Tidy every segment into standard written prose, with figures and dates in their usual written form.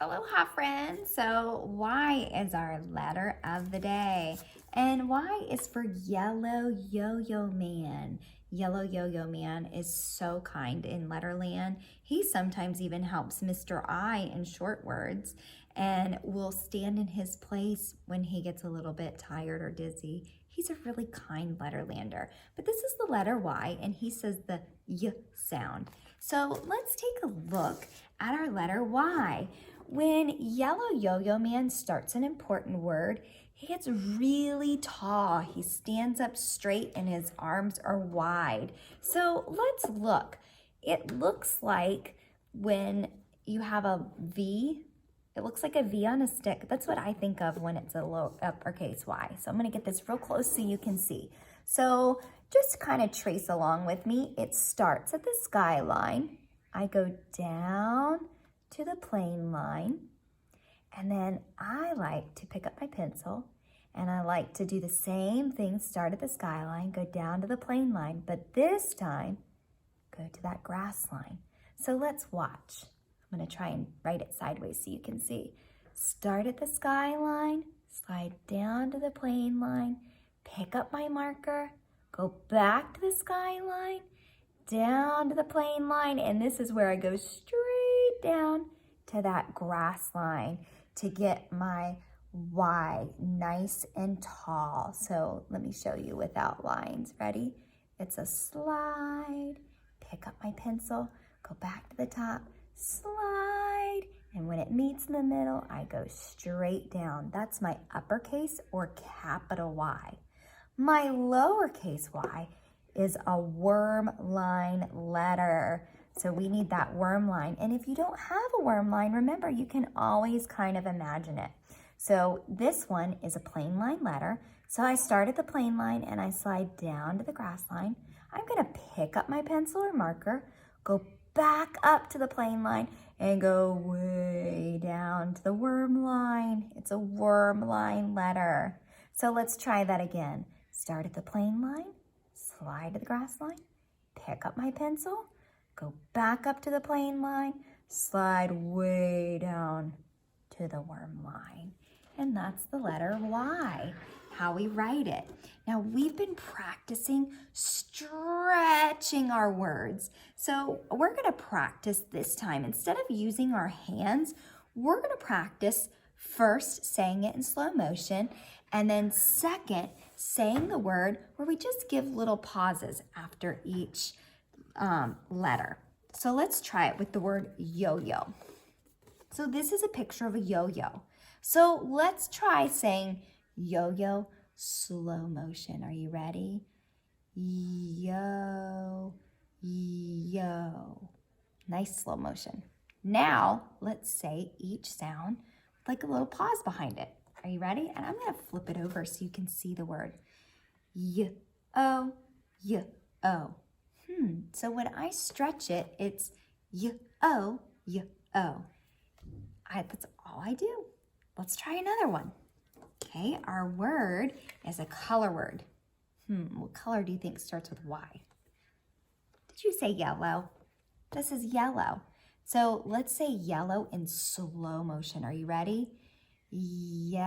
Aloha, friends. So, Y is our letter of the day, and Y is for Yellow Yo-Yo Man. Yellow Yo-Yo Man is so kind in Letterland. He sometimes even helps Mr. I in short words and will stand in his place when he gets a little bit tired or dizzy. He's a really kind Letterlander. But this is the letter Y, and he says the Y sound. So let's take a look at our letter Y. When Yellow Yo-Yo Man starts an important word, he gets really tall. He stands up straight and his arms are wide. So let's look. It looks like when you have a V, it looks like a V on a stick. That's what I think of when it's a uppercase Y. So I'm going to get this real close so you can see. So just kind of trace along with me. It starts at the skyline. I go down to the plane line, and then I like to pick up my pencil, and I like to do the same thing, start at the skyline, go down to the plane line, but this time, go to that grass line. So let's watch. I'm gonna try and write it sideways so you can see. Start at the skyline, slide down to the plane line, pick up my marker, go back to the skyline, down to the plane line, and this is where I go straight down to that grass line to get my Y nice and tall. So let me show you without lines. Ready? It's a slide, pick up my pencil, go back to the top, slide, and when it meets in the middle, I go straight down. That's my uppercase or capital Y. My lowercase y is a worm line letter. So we need that worm line. And if you don't have a worm line, remember, you can always kind of imagine it. So this one is a plain line letter. So I start at the plain line and I slide down to the grass line. I'm gonna pick up my pencil or marker, go back up to the plain line and go way down to the worm line. It's a worm line letter. So let's try that again. Start at the plain line, slide to the grass line, pick up my pencil, go back up to the plain line, slide way down to the worm line. And that's the letter Y, how we write it. Now we've been practicing stretching our words. So we're gonna practice this time. Instead of using our hands, we're gonna practice first saying it in slow motion, and then second, saying the word where we just give little pauses after each letter. So let's try it with the word yo-yo. So this is a picture of a yo-yo. So let's try saying yo-yo slow motion. Are you ready? Yo, yo. Nice slow motion. Now let's say each sound with like a little pause behind it. Are you ready? And I'm gonna flip it over so you can see the word. Y-o, y-o. So when I stretch it, it's y-o, y-o. That's all I do. Let's try another one. Okay, our word is a color word. What color do you think starts with Y? Did you say yellow? This is yellow. So let's say yellow in slow motion. Are you ready? Yellow.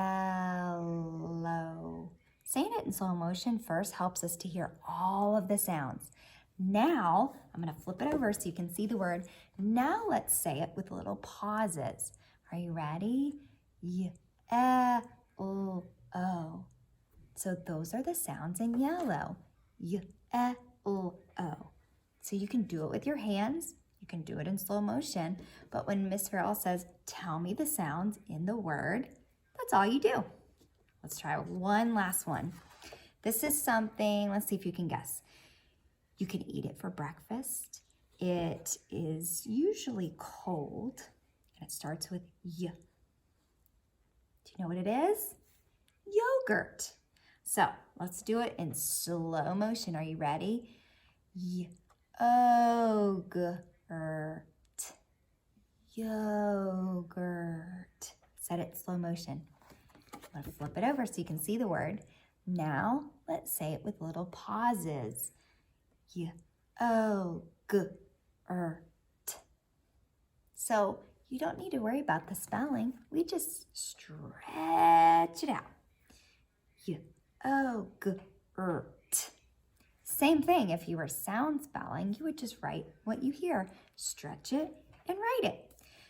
Saying it in slow motion first helps us to hear all of the sounds. Now, I'm going to flip it over so you can see the word. Now let's say it with little pauses. Are you ready? Y-e-l-o. So those are the sounds in yellow. Y-e-l-o. So you can do it with your hands. You can do it in slow motion. But when Miss Farrell says, tell me the sounds in the word, that's all you do. Let's try one last one. This is something, let's see if you can guess. You can eat it for breakfast. It is usually cold, and it starts with y. Do you know what it is? Yogurt. So let's do it in slow motion. Are you ready? Yogurt. Yogurt. Said it slow motion. I'm gonna flip it over so you can see the word. Now let's say it with little pauses. Yogurt. So you don't need to worry about the spelling. We just stretch it out. Yogurt. Same thing, if you were sound spelling, you would just write what you hear, stretch it, and write it.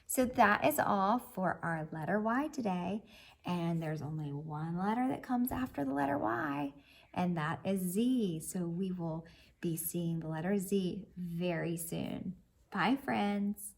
So that is all for our letter Y today. And there's only one letter that comes after the letter Y, and that is Z. So we will be seeing the letter Z very soon. Bye, friends.